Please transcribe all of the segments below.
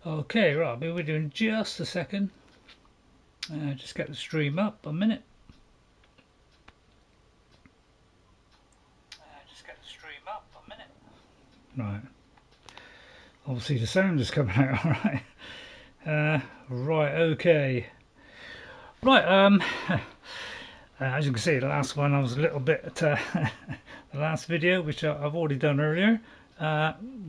Okay, right, I'll be with you in just a second. Just get the stream up a minute. Right. Obviously the sound is coming out alright. Right, okay. Right, as you can see, the last one I was a little bit, the last video, which I've already done earlier,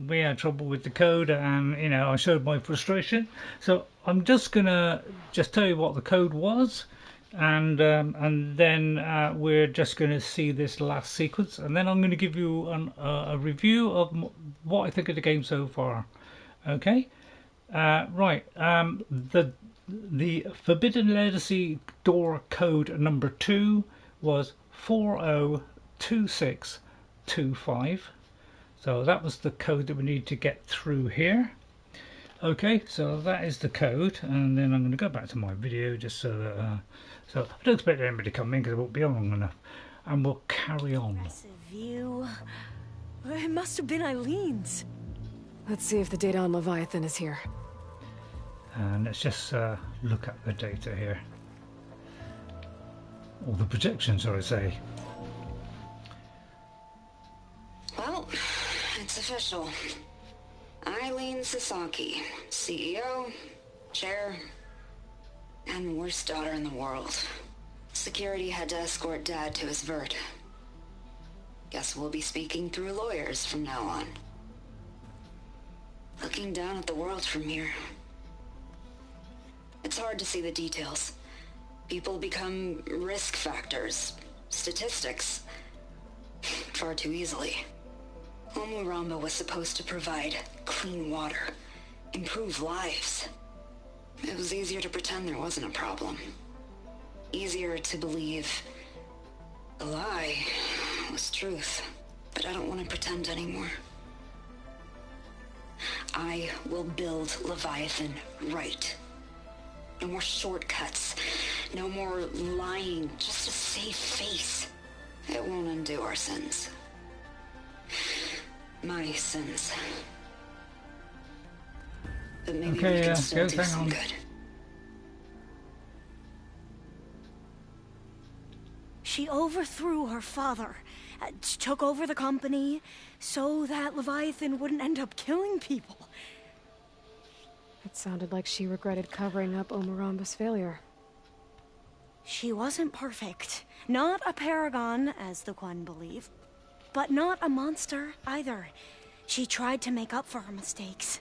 we had trouble with the code and, you know, I showed my frustration. So I'm just gonna tell you what the code was, and then we're just going to see this last sequence, and then I'm going to give you a review of what I think of the game so far. Okay, right. The Forbidden Legacy door code number 2 was 402625. So that was the code that we need to get through here. Okay, so that is the code, and then I'm going to go back to my video just so that so I don't expect anybody to come in because it won't be long enough, and we'll carry on. Impressive view. It must have been Eileen's. Let's see if the data on Leviathan is here. And let's just look at the data here, or the projections, I say. Well, it's official. Eileen Sasaki, CEO, chair, and the worst daughter in the world. Security had to escort Dad to his vert. Guess we'll be speaking through lawyers from now on. Looking down at the world from here. It's hard to see the details. People become risk factors, statistics, far too easily. Omuramba was supposed to provide clean water, improve lives. It was easier to pretend there wasn't a problem. Easier to believe the lie was truth. But I don't want to pretend anymore. I will build Leviathan right. No more shortcuts. No more lying just to save face. It won't undo our sins. My sins. But maybe we can still do some good. She overthrew her father, took over the company, so that Leviathan wouldn't end up killing people. It sounded like she regretted covering up Omuramba's failure. She wasn't perfect. Not a paragon, as the Quan believe. But not a monster, either. She tried to make up for her mistakes.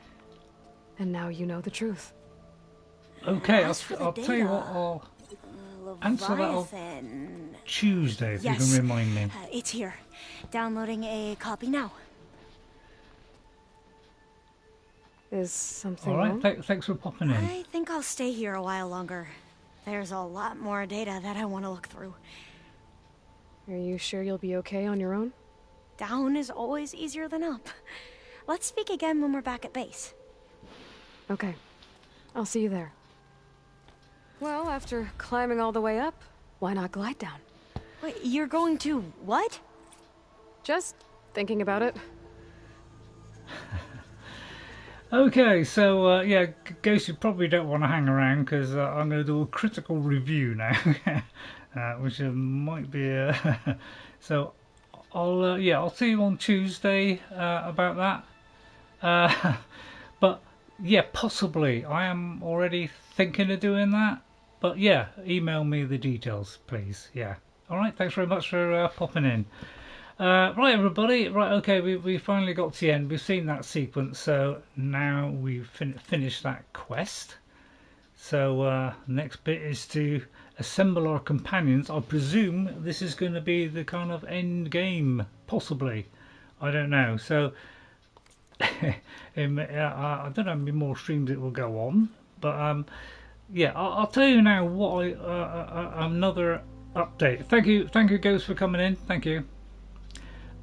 And now you know the truth. Okay, I'll tell you what, I'll answer that on Tuesday, if you can remind me. It's here. Downloading a copy now. Is something wrong? Alright, thanks for popping in. I think I'll stay here a while longer. There's a lot more data that I want to look through. Are you sure you'll be okay on your own? Down is always easier than up. Let's speak again when we're back at base. Okay. I'll see you there. Well, after climbing all the way up, why not glide down? Wait, you're going to what? Just thinking about it. Okay, so yeah, Ghost, you probably don't want to hang around because I'm going to do a critical review now, which might be so. I'll see you on Tuesday about that. But yeah, possibly I am already thinking of doing that. But yeah, email me the details, please. Yeah. All right. Thanks very much for popping in. Right, everybody. Right. Okay. We finally got to the end. We've seen that sequence. So now we've finished that quest. So next bit is to assemble our companions. I presume this is going to be the kind of end game, possibly. I don't know. So I don't know how many more streams it will go on, but yeah, I'll tell you now what another update. Thank you, Ghost, for coming in. Thank you.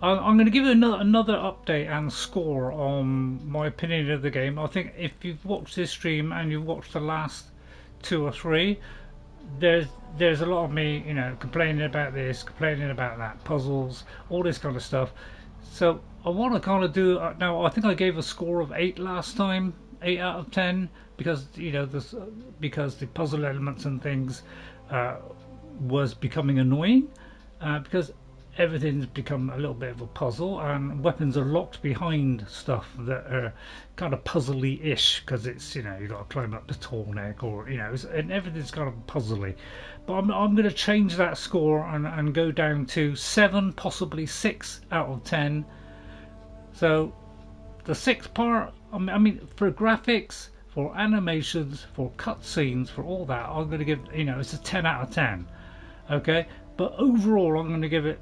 I'm going to give you another update and score on my opinion of the game. I think if you've watched this stream and you've watched the last 2 or 3, there's a lot of me, you know, complaining about this, complaining about that, puzzles, all this kind of stuff. So I want to kind of do now. I think I gave a score of 8 last time, 8 out of 10 because you know this because the puzzle elements and things was becoming annoying because everything's become a little bit of a puzzle and weapons are locked behind stuff that are kind of puzzly-ish because it's, you know, you got to climb up the tall neck or, you know, and everything's kind of puzzly. But I'm going to change that score and go down to 7, possibly 6 out of 10. So the sixth part, I mean for graphics, for animations, for cutscenes, for all that, I'm going to give, you know, it's a 10 out of 10. Okay, but overall I'm going to give it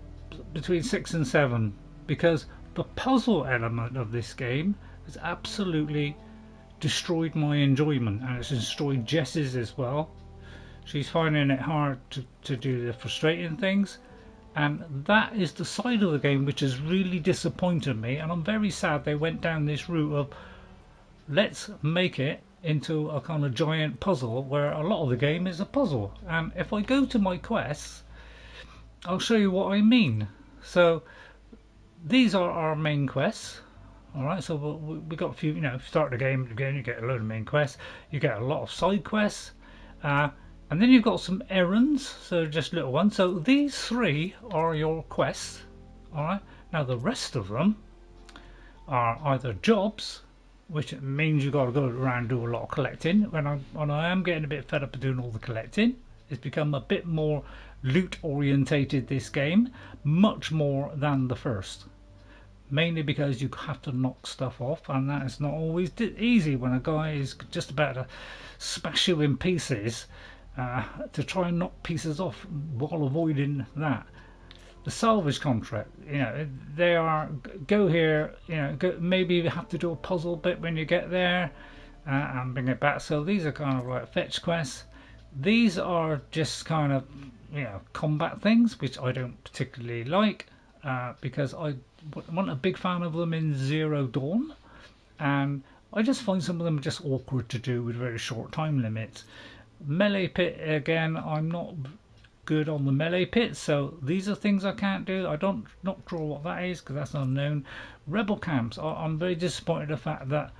between 6 and 7 because the puzzle element of this game has absolutely destroyed my enjoyment, and it's destroyed Jess's as well. She's finding it hard to do the frustrating things, and that is the side of the game which has really disappointed me, and I'm very sad they went down this route of let's make it into a kind of giant puzzle where a lot of the game is a puzzle. And if I go to my quests, I'll show you what I mean. So these are our main quests. Alright, so we got a few, you know, if you start the game again, you get a load of main quests, you get a lot of side quests, and then you've got some errands, so just little ones. So these 3 are your quests. Alright, now the rest of them are either jobs, which means you've got to go around and do a lot of collecting. When I am getting a bit fed up of doing all the collecting, it's become a bit more loot orientated, this game, much more than the first, mainly because you have to knock stuff off, and that is not always easy when a guy is just about to smash you in pieces, to try and knock pieces off while avoiding that. The salvage contract, you know, they are go here, you know, maybe you have to do a puzzle bit when you get there, and bring it back. So these are kind of like fetch quests. These are just kind of, you know, combat things, which I don't particularly like, because I wasn't a big fan of them in Zero Dawn, and I just find some of them just awkward to do with very short time limits. Melee pit, again, I'm not good on the melee pit, so these are things I can't do. I don't not draw what that is because that's unknown. Rebel camps, I'm very disappointed the fact that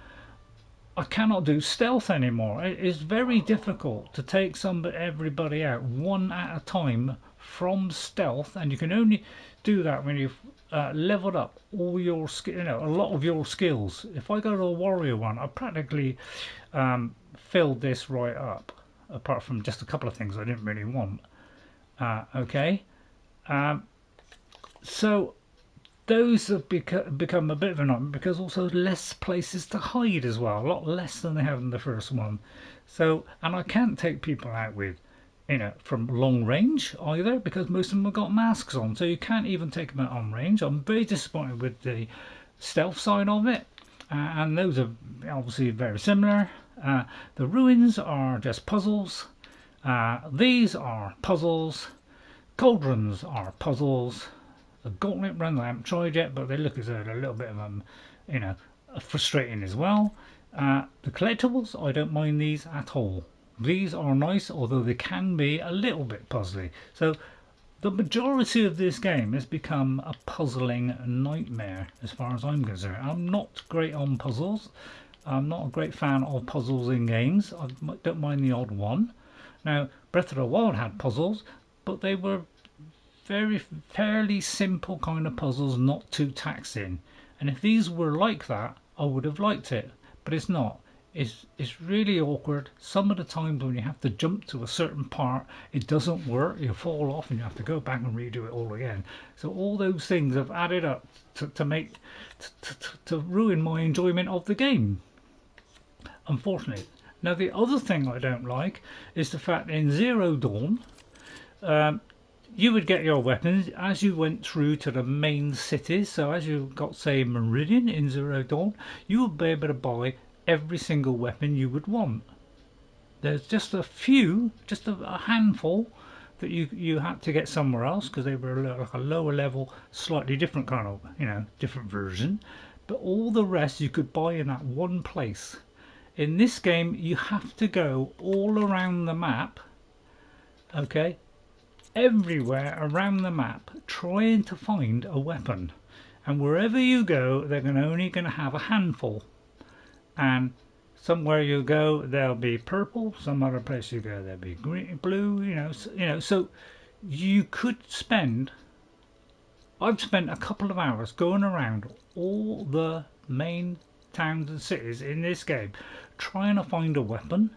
I cannot do stealth anymore. It is very difficult to take everybody out one at a time from stealth, and you can only do that when you've leveled up all your you know, a lot of your skills. If I go to a warrior one, I practically filled this right up, apart from just a couple of things I didn't really want. Okay, so those have become a bit of an option because also less places to hide as well, a lot less than they have in the first one. So, and I can't take people out with, you know, from long range either because most of them have got masks on, so you can't even take them out on range. I'm very disappointed with the stealth side of it, and those are obviously very similar. The ruins are just puzzles. These are puzzles. Cauldrons are puzzles. The gauntlet run I haven't tried yet, but they look as though they're a little bit of you know, frustrating as well. The collectibles, I don't mind these at all. These are nice, although they can be a little bit puzzly. So the majority of this game has become a puzzling nightmare as far as I'm concerned. I'm not great on puzzles. I'm not a great fan of puzzles in games. I don't mind the odd one. Now, Breath of the Wild had puzzles, but they were fairly simple kind of puzzles, not too taxing. And if these were like that, I would have liked it. But it's not. It's really awkward. Some of the times when you have to jump to a certain part, it doesn't work. You fall off and you have to go back and redo it all again. So all those things have added up to ruin my enjoyment of the game, unfortunately. Now the other thing I don't like is the fact in Zero Dawn, you would get your weapons as you went through to the main cities. So as you got, say, Meridian in Zero Dawn, you would be able to buy every single weapon you would want. There's just a few, just a handful that you had to get somewhere else because they were like a lower level, slightly different kind of, you know, different version. But all the rest you could buy in that one place. In this game, you have to go all around the map, okay, everywhere around the map, trying to find a weapon. And wherever you go, they're only going to have a handful. And somewhere you go there'll be purple, some other place you go there'll be green, blue, so you could spend, I've spent a couple of hours going around all the main towns and cities in this game trying to find a weapon,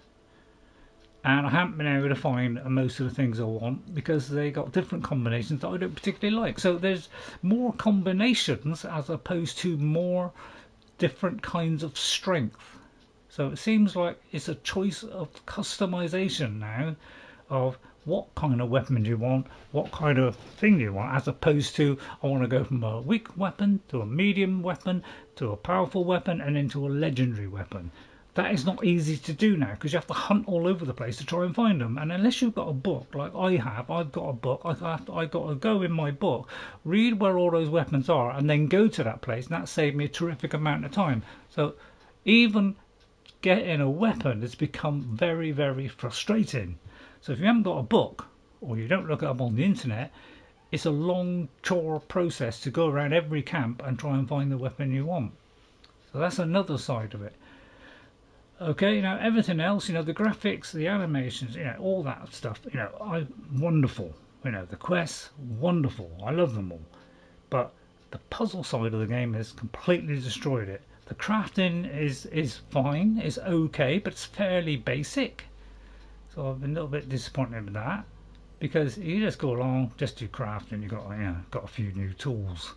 and I haven't been able to find most of the things I want because they got different combinations that I don't particularly like. So there's more combinations as opposed to more different kinds of strength. So it seems like it's a choice of customization now of what kind of weapon you want, what kind of thing you want, as opposed to I want to go from a weak weapon to a medium weapon to a powerful weapon and into a legendary weapon. That is not easy to do now because you have to hunt all over the place to try and find them. And unless you've got a book like I have, I've got a book. I've got to go in my book, read where all those weapons are, and then go to that place. And that saved me a terrific amount of time. So even getting a weapon has become very, very frustrating. So if you haven't got a book or you don't look it up on the internet, it's a long chore process to go around every camp and try and find the weapon you want. So that's another side of it. Okay, now everything else, the graphics, the animations, all that stuff, wonderful. The quests, wonderful. I love them all. But the puzzle side of the game has completely destroyed it. The crafting is fine, it's okay, but it's fairly basic. So I've been a little bit disappointed with that because you just go along, just do craft, and you got a few new tools.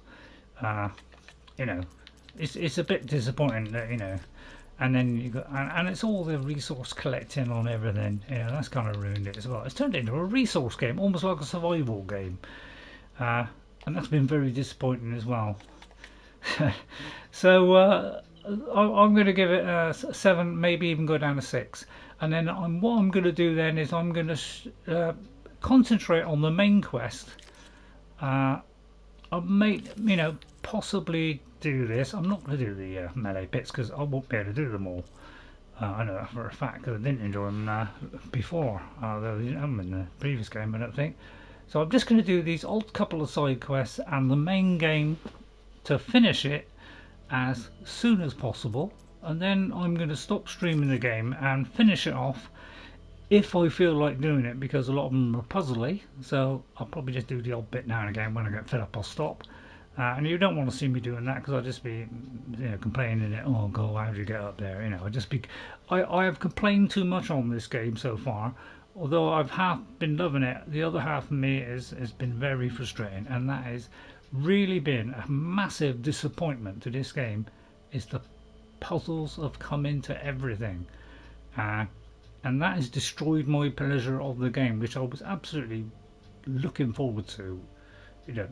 It's a bit disappointing that and then you got and it's all the resource collecting on everything. That's kind of ruined it as well. It's turned into a resource game, almost like a survival game, and that's been very disappointing as well. So I'm going to give it a 7, maybe even go down to 6. And then what I'm going to do then is I'm going to concentrate on the main quest. I may, possibly do this. I'm not going to do the melee bits because I won't be able to do them all. I know that for a fact because I didn't enjoy them before, although I didn't have them in the previous game, I don't think. So I'm just going to do these odd couple of side quests and the main game to finish it as soon as possible, and then I'm going to stop streaming the game and finish it off if I feel like doing it, because a lot of them are puzzly, so I'll probably just do the odd bit now and again. When I get fed up I'll stop, and you don't want to see me doing that because I'll just be complaining that, oh god, how do you get up there, I have complained too much on this game so far. Although I've half been loving it, the other half of me has been very frustrating, and that is really been a massive disappointment to this game. Is the puzzles have come into everything, and that has destroyed my pleasure of the game, which I was absolutely looking forward to,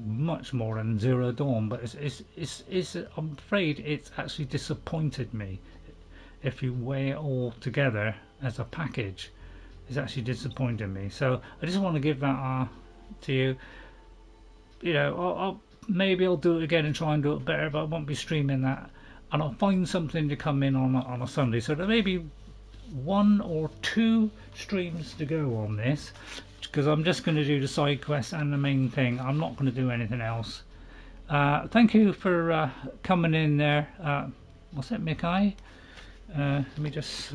much more than Zero Dawn. But it's I'm afraid it's actually disappointed me. If you weigh it all together as a package, it's actually disappointed me. So I just want to give that to you. Maybe I'll do it again and try and do it better, but I won't be streaming that, and I'll find something to come in on a Sunday. So there may be 1 or 2 streams to go on this, because I'm just going to do the side quests and the main thing. I'm not going to do anything else. Thank you for coming in there. What's it, Mikai? Let me just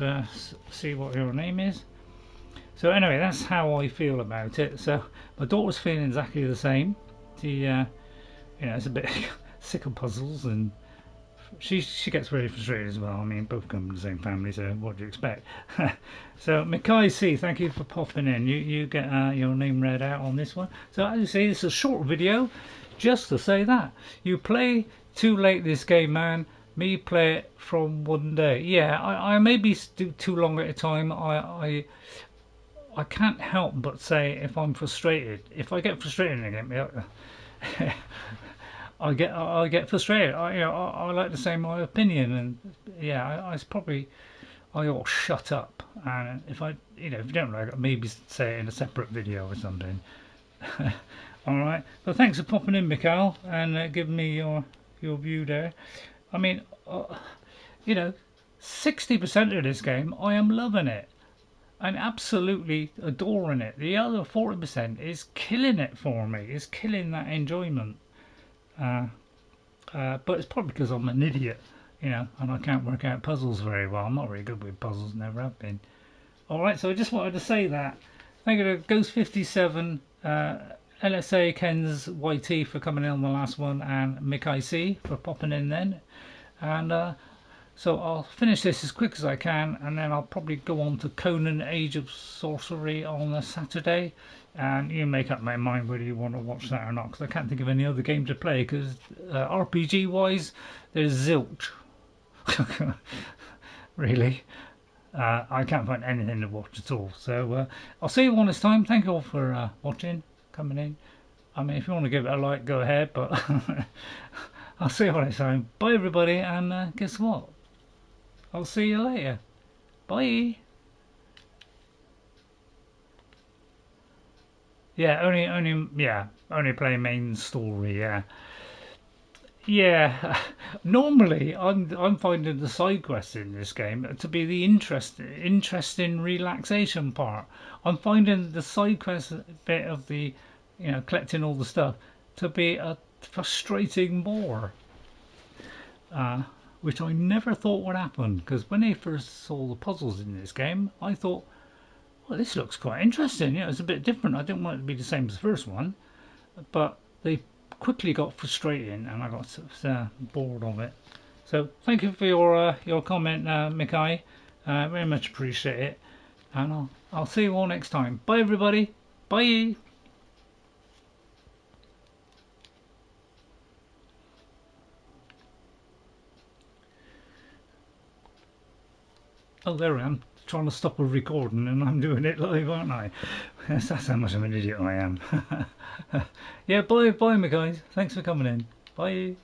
see what your name is. So anyway, that's how I feel about it. So my daughter's feeling exactly the same. She, it's a bit sick of puzzles, and she gets very frustrated as well. I mean, both come from the same family, so what do you expect? So Mikai C, thank you for popping in. You get your name read out on this one. So as you see, it's a short video, just to say that you play too late this game, man. Me play it from one day. Yeah, I maybe do too long at a time. I can't help but say if I'm frustrated, if I get frustrated in a game, I get frustrated. I like to say my opinion, and I probably I ought to shut up. And if if you don't like it, maybe say it in a separate video or something. All right. Well, thanks for popping in, Mikhail, and giving me your view there. I mean, 60% of this game, I am loving it. I'm absolutely adoring it. The other 40% is killing it for me. It's killing that enjoyment. But it's probably because I'm an idiot you know, and I can't work out puzzles very well. I'm not very good with puzzles, never have been. Alright, so I just wanted to say that. Thank you to Ghost57, LSA Ken's YT for coming in on the last one, and Mick IC for popping in then. And so I'll finish this as quick as I can, and then I'll probably go on to Conan Age of Sorcery on a Saturday. And you make up my mind whether you want to watch that or not, because I can't think of any other game to play, because RPG wise, there's zilch. Really. I can't find anything to watch at all. So I'll see you all next time. Thank you all for watching, coming in. I mean, if you want to give it a like, go ahead, but I'll see you all next time. Bye, everybody, and guess what? I'll see you later. Bye. Yeah, only play main story. Yeah. Yeah, normally I'm finding the side quests in this game to be the interesting relaxation part. I'm finding the side quest bit of the, you know, collecting all the stuff to be a frustrating bore, which I never thought would happen. Because when I first saw the puzzles in this game, I thought, well, this looks quite interesting. You know, it's a bit different. I didn't want it to be the same as the first one, but they quickly got frustrating and I got bored of it. So thank you for your comment, Mikai. Very much appreciate it, and I'll see you all next time. Bye, everybody. Bye. Oh, there I am, trying to stop a recording and I'm doing it live, aren't I? That's how much of an idiot I am. Yeah, bye, my guys. Thanks for coming in. Bye.